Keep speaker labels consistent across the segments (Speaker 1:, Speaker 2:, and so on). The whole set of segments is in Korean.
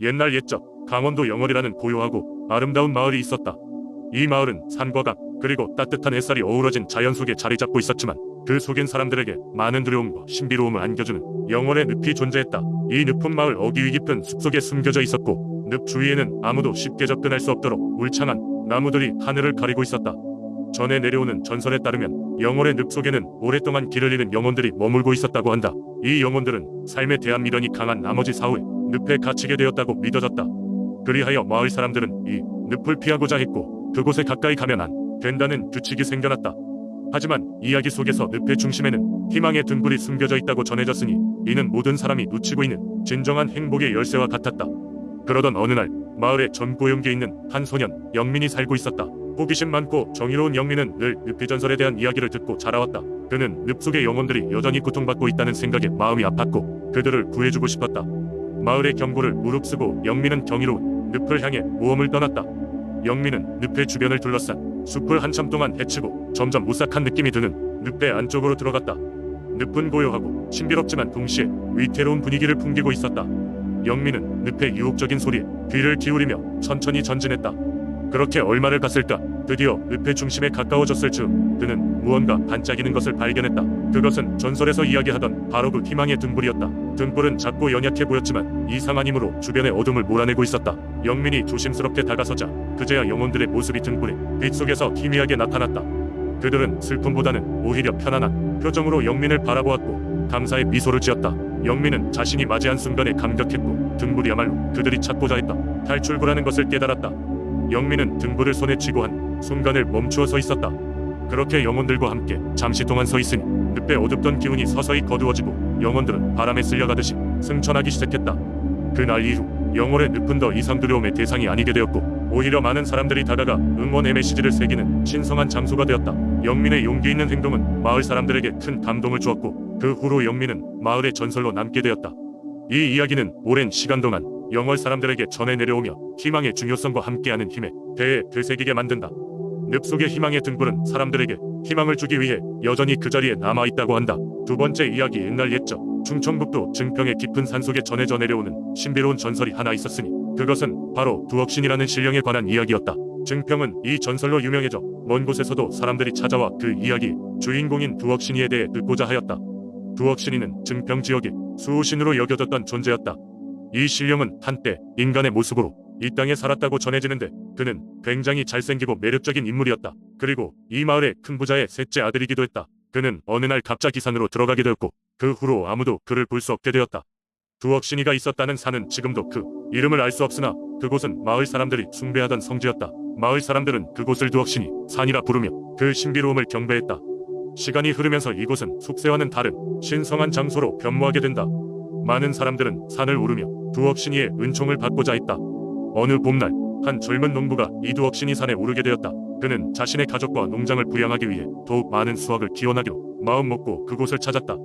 Speaker 1: 옛날 옛적 강원도 영월이라는 고요하고 아름다운 마을이 있었다. 이 마을은 산과 강 그리고 따뜻한 햇살이 어우러진 자연 속에 자리 잡고 있었지만 그 속엔 사람들에게 많은 두려움과 신비로움을 안겨주는 영월의 늪이 존재했다. 이 늪은 마을 어귀 깊은 숲속에 숨겨져 있었고 늪 주위에는 아무도 쉽게 접근할 수 없도록 울창한 나무들이 하늘을 가리고 있었다. 전해 내려오는 전설에 따르면 영월의 늪 속에는 오랫동안 길을 잃은 영혼들이 머물고 있었다고 한다. 이 영혼들은 삶에 대한 미련이 강한 나머지 사후에 늪에 갇히게 되었다고 믿어졌다. 그리하여 마을 사람들은 이 늪을 피하고자 했고 그곳에 가까이 가면 안 된다는 규칙이 생겨났다. 하지만 이야기 속에서 늪의 중심에는 희망의 등불이 숨겨져 있다고 전해졌으니 이는 모든 사람이 놓치고 있는 진정한 행복의 열쇠와 같았다. 그러던 어느 날 마을에 전고용기에 있는 한 소년 영민이 살고 있었다. 호기심 많고 정의로운 영민은 늘 늪의 전설에 대한 이야기를 듣고 자라왔다. 그는 늪 속의 영혼들이 여전히 고통받고 있다는 생각에 마음이 아팠고 그들을 구해주고 싶었다. 마을의 경고를 무릅쓰고 영민은 경이로운 늪을 향해 모험을 떠났다. 영민은 늪의 주변을 둘러싼 숲을 한참 동안 헤치고 점점 오싹한 느낌이 드는 늪의 안쪽으로 들어갔다. 늪은 고요하고 신비롭지만 동시에 위태로운 분위기를 풍기고 있었다. 영민은 늪의 유혹적인 소리에 귀를 기울이며 천천히 전진했다. 그렇게 얼마를 갔을까? 드디어 늪의 중심에 가까워졌을 즈음 그는 무언가 반짝이는 것을 발견했다. 그것은 전설에서 이야기하던 바로 그 희망의 등불이었다. 등불은 작고 연약해 보였지만 이상한 힘으로 주변의 어둠을 몰아내고 있었다. 영민이 조심스럽게 다가서자 그제야 영혼들의 모습이 등불의 빛 속에서 희미하게 나타났다. 그들은 슬픔보다는 오히려 편안한 표정으로 영민을 바라보았고 감사의 미소를 지었다. 영민은 자신이 맞이한 순간에 감격했고 등불이야말로 그들이 찾고자 했다. 탈출구라는 것을 깨달았다. 영민은 등불을 손에 쥐고 한 순간을 멈추어 서 있었다. 그렇게 영혼들과 함께 잠시 동안 서 있으니 늪에 어둡던 기운이 서서히 거두어지고 영혼들은 바람에 쓸려가듯이 승천하기 시작했다. 그날 이후 영월의 늪은 더 이상 두려움의 대상이 아니게 되었고 오히려 많은 사람들이 다가가 응원의 메시지를 새기는 신성한 장소가 되었다. 영민의 용기 있는 행동은 마을 사람들에게 큰 감동을 주었고 그 후로 영민은 마을의 전설로 남게 되었다. 이 이야기는 오랜 시간 동안 영월 사람들에게 전해 내려오며 희망의 중요성과 함께하는 힘에 대해 되새기게 만든다. 늪 속의 희망의 등불은 사람들에게 희망을 주기 위해 여전히 그 자리에 남아있다고 한다. 두 번째 이야기. 옛날 옛적 충청북도 증평의 깊은 산속에 전해져 내려오는 신비로운 전설이 하나 있었으니 그것은 바로 두억신이라는 신령에 관한 이야기였다. 증평은 이 전설로 유명해져 먼 곳에서도 사람들이 찾아와 그 이야기의 주인공인 두억신이에 대해 듣고자 하였다. 두억신이는 증평 지역의 수호신으로 여겨졌던 존재였다. 이 신령은 한때 인간의 모습으로 이 땅에 살았다고 전해지는데 그는 굉장히 잘생기고 매력적인 인물이었다. 그리고 이 마을의 큰 부자의 셋째 아들이기도 했다. 그는 어느 날 갑자기 산으로 들어가게 되었고 그 후로 아무도 그를 볼 수 없게 되었다. 두억신이가 있었다는 산은 지금도 그 이름을 알 수 없으나 그곳은 마을 사람들이 숭배하던 성지였다. 마을 사람들은 그곳을 두억신이 산이라 부르며 그 신비로움을 경배했다. 시간이 흐르면서 이곳은 속세와는 다른 신성한 장소로 변모하게 된다. 많은 사람들은 산을 오르며 두억신이의 은총을 받고자 했다. 어느 봄날 한 젊은 농부가 이 두억신이 산에 오르게 되었다. 그는 자신의 가족과 농장을 부양하기 위해 더욱 많은 수확을 기원하기로 마음먹고 그곳을 찾았다.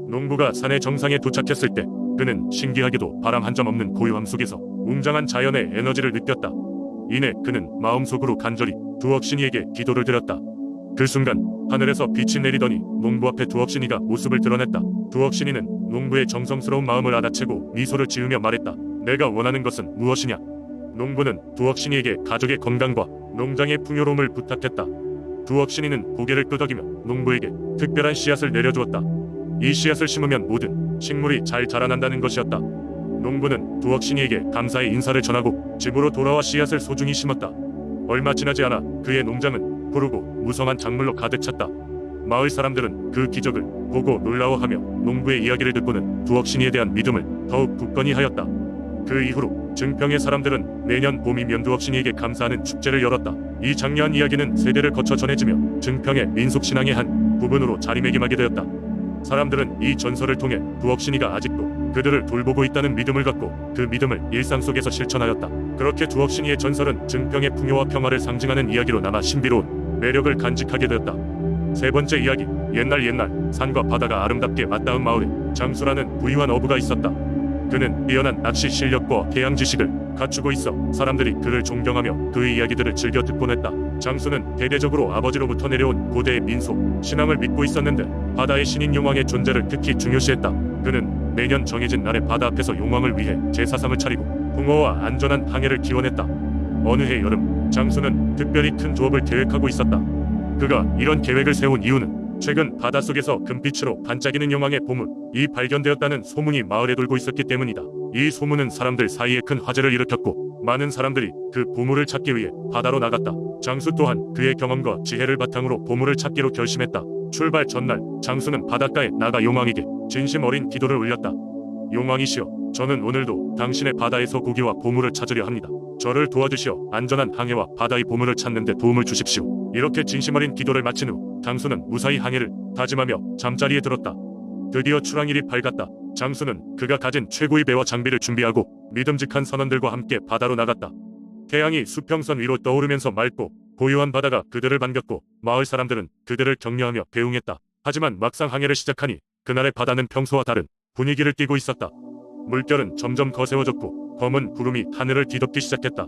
Speaker 1: 농부가 산의 정상에 도착했을 때 그는 신기하게도 바람 한 점 없는 고요함 속에서 웅장한 자연의 에너지를 느꼈다. 이내 그는 마음속으로 간절히 두억신이에게 기도를 드렸다. 그 순간 하늘에서 빛이 내리더니 농부 앞에 두억신이가 모습을 드러냈다. 두억신이는 농부의 정성스러운 마음을 알아채고 미소를 지으며 말했다. 내가 원하는 것은 무엇이냐? 농부는 두억신이에게 가족의 건강과 농장의 풍요로움을 부탁했다. 두억신이는 고개를 끄덕이며 농부에게 특별한 씨앗을 내려주었다. 이 씨앗을 심으면 모든 식물이 잘 자라난다는 것이었다. 농부는 두억신이에게 감사의 인사를 전하고 집으로 돌아와 씨앗을 소중히 심었다. 얼마 지나지 않아 그의 농장은 푸르고 무성한 작물로 가득 찼다. 마을 사람들은 그 기적을 보고 놀라워하며 농부의 이야기를 듣고는 두억신이에 대한 믿음을 더욱 굳건히 하였다. 그 이후로 증평의 사람들은 매년 봄이면 두억신이에게 감사하는 축제를 열었다. 이 장려한 이야기는 세대를 거쳐 전해지며 증평의 민속신앙의 한 부분으로 자리매김하게 되었다. 사람들은 이 전설을 통해 두억신이가 아직도 그들을 돌보고 있다는 믿음을 갖고 그 믿음을 일상 속에서 실천하였다. 그렇게 두억신이의 전설은 증평의 풍요와 평화를 상징하는 이야기로 남아 신비로운 매력을 간직하게 되었다. 세 번째 이야기. 옛날 산과 바다가 아름답게 맞닿은 마을에 장수라는 부유한 어부가 있었다. 그는 뛰어난 낚시 실력과 해양 지식을 갖추고 있어 사람들이 그를 존경하며 그의 이야기들을 즐겨 듣곤 했다. 장수는 대대적으로 아버지로부터 내려온 고대의 민속 신앙을 믿고 있었는데 바다의 신인 용왕의 존재를 특히 중요시했다. 그는 매년 정해진 날에 바다 앞에서 용왕을 위해 제사상을 차리고 풍어와 안전한 항해를 기원했다. 어느 해 여름, 장수는 특별히 큰 조업을 계획하고 있었다. 그가 이런 계획을 세운 이유는 최근 바닷속에서 금빛으로 반짝이는 용왕의 보물이 발견되었다는 소문이 마을에 돌고 있었기 때문이다. 이 소문은 사람들 사이에 큰 화제를 일으켰고 많은 사람들이 그 보물을 찾기 위해 바다로 나갔다. 장수 또한 그의 경험과 지혜를 바탕으로 보물을 찾기로 결심했다. 출발 전날 장수는 바닷가에 나가 용왕에게 진심 어린 기도를 올렸다. 용왕이시여, 저는 오늘도 당신의 바다에서 고기와 보물을 찾으려 합니다. 저를 도와주시어 안전한 항해와 바다의 보물을 찾는 데 도움을 주십시오. 이렇게 진심 어린 기도를 마친 후 장수는 무사히 항해를 다짐하며 잠자리에 들었다. 드디어 출항일이 밝았다. 장수는 그가 가진 최고의 배와 장비를 준비하고 믿음직한 선원들과 함께 바다로 나갔다. 태양이 수평선 위로 떠오르면서 맑고 고요한 바다가 그들을 반겼고 마을 사람들은 그들을 격려하며 배웅했다. 하지만 막상 항해를 시작하니 그날의 바다는 평소와 다른 분위기를 띠고 있었다. 물결은 점점 거세워졌고 검은 구름이 하늘을 뒤덮기 시작했다.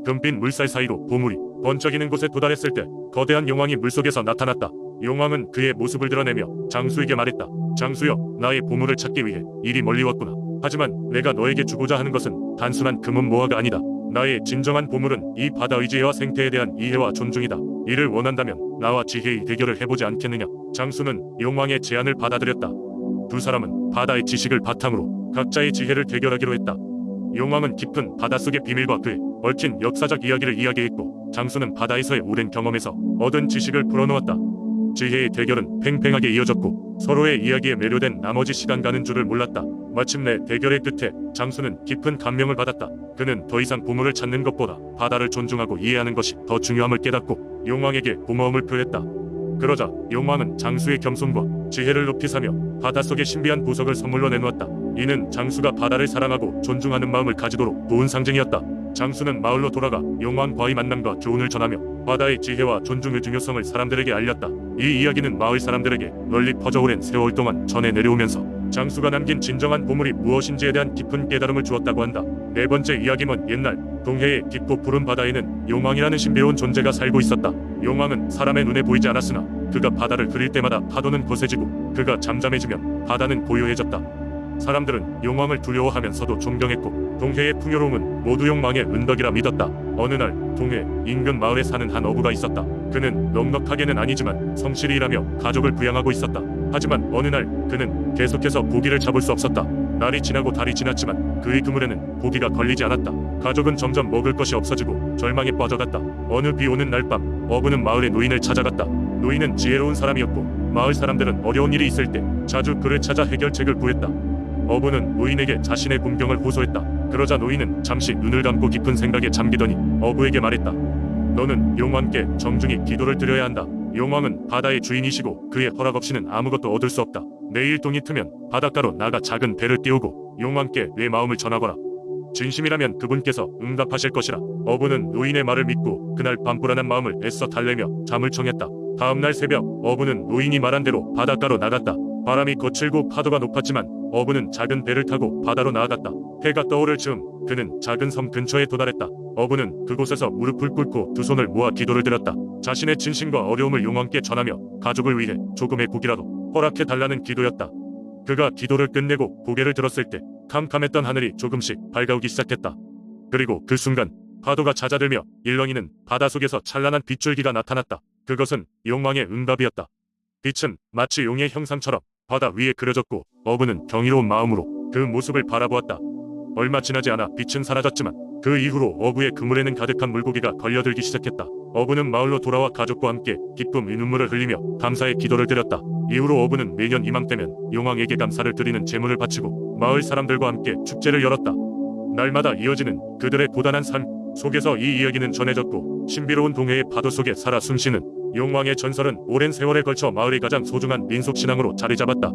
Speaker 1: 금빛 물살 사이로 보물이 번쩍이는 곳에 도달했을 때 거대한 용왕이 물속에서 나타났다. 용왕은 그의 모습을 드러내며 장수에게 말했다. 장수여, 나의 보물을 찾기 위해 이리 멀리 왔구나. 하지만 내가 너에게 주고자 하는 것은 단순한 금은 모아가 아니다. 나의 진정한 보물은 이 바다의 지혜와 생태에 대한 이해와 존중이다. 이를 원한다면 나와 지혜의 대결을 해보지 않겠느냐. 장수는 용왕의 제안을 받아들였다. 두 사람은 바다의 지식을 바탕으로 각자의 지혜를 대결하기로 했다. 용왕은 깊은 바닷속의 비밀과 그에 얽힌 역사적 이야기를 이야기했고 장수는 바다에서의 오랜 경험에서 얻은 지식을 풀어놓았다. 지혜의 대결은 팽팽하게 이어졌고 서로의 이야기에 매료된 나머지 시간 가는 줄을 몰랐다. 마침내 대결의 끝에 장수는 깊은 감명을 받았다. 그는 더 이상 보물을 찾는 것보다 바다를 존중하고 이해하는 것이 더 중요함을 깨닫고 용왕에게 고마움을 표했다. 그러자 용왕은 장수의 겸손과 지혜를 높이 사며 바닷속의 신비한 보석을 선물로 내놓았다. 이는 장수가 바다를 사랑하고 존중하는 마음을 가지도록 도운 상징이었다. 장수는 마을로 돌아가 용왕과의 만남과 교훈을 전하며 바다의 지혜와 존중의 중요성을 사람들에게 알렸다. 이 이야기는 마을 사람들에게 널리 퍼져 오랜 세월 동안 전해 내려오면서 장수가 남긴 진정한 보물이 무엇인지에 대한 깊은 깨달음을 주었다고 한다. 네 번째 이야기는 옛날 동해의 깊고 푸른 바다에는 용왕이라는 신비로운 존재가 살고 있었다. 용왕은 사람의 눈에 보이지 않았으나 그가 바다를 그릴 때마다 파도는 거세지고 그가 잠잠해지면 바다는 고요해졌다. 사람들은 용왕을 두려워하면서도 존경했고 동해의 풍요로움은 모두 용왕의 은덕이라 믿었다. 어느 날 동해 인근 마을에 사는 한 어부가 있었다. 그는 넉넉하게는 아니지만 성실히 일하며 가족을 부양하고 있었다. 하지만 어느 날 그는 계속해서 고기를 잡을 수 없었다. 날이 지나고 달이 지났지만 그의 그물에는 고기가 걸리지 않았다. 가족은 점점 먹을 것이 없어지고 절망에 빠져갔다. 어느 비 오는 날 밤 어부는 마을의 노인을 찾아갔다. 노인은 지혜로운 사람이었고 마을 사람들은 어려운 일이 있을 때 자주 그를 찾아 해결책을 구했다. 어부는 노인에게 자신의 공경을 호소했다. 그러자 노인은 잠시 눈을 감고 깊은 생각에 잠기더니 어부에게 말했다. 너는 용왕께 정중히 기도를 드려야 한다. 용왕은 바다의 주인이시고 그의 허락 없이는 아무것도 얻을 수 없다. 내일 동이 트면 바닷가로 나가 작은 배를 띄우고 용왕께 내 마음을 전하거라. 진심이라면 그분께서 응답하실 것이라. 어부는 노인의 말을 믿고 그날 밤 불안한 마음을 애써 달래며 잠을 청했다. 다음날 새벽 어부는 노인이 말한 대로 바닷가로 나갔다. 바람이 거칠고 파도가 높았지만 어부는 작은 배를 타고 바다로 나아갔다. 해가 떠오를 즈음 그는 작은 섬 근처에 도달했다. 어부는 그곳에서 무릎을 꿇고 두 손을 모아 기도를 드렸다. 자신의 진심과 어려움을 용왕께 전하며 가족을 위해 조금의 고기라도 허락해 달라는 기도였다. 그가 기도를 끝내고 고개를 들었을 때 캄캄했던 하늘이 조금씩 밝아오기 시작했다. 그리고 그 순간 파도가 잦아들며 일렁이는 바닷속에서 찬란한 빗줄기가 나타났다. 그것은 용왕의 응답이었다. 빛은 마치 용의 형상처럼 바다 위에 그려졌고 어부는 경이로운 마음으로 그 모습을 바라보았다. 얼마 지나지 않아 빛은 사라졌지만 그 이후로 어부의 그물에는 가득한 물고기가 걸려들기 시작했다. 어부는 마을로 돌아와 가족과 함께 기쁨의 눈물을 흘리며 감사의 기도를 드렸다. 이후로 어부는 매년 이맘때면 용왕에게 감사를 드리는 제물을 바치고 마을 사람들과 함께 축제를 열었다. 날마다 이어지는 그들의 고단한 삶 속에서 이 이야기는 전해졌고 신비로운 동해의 파도 속에 살아 숨쉬는 용왕의 전설은 오랜 세월에 걸쳐 마을의 가장 소중한 민속신앙으로 자리 잡았다.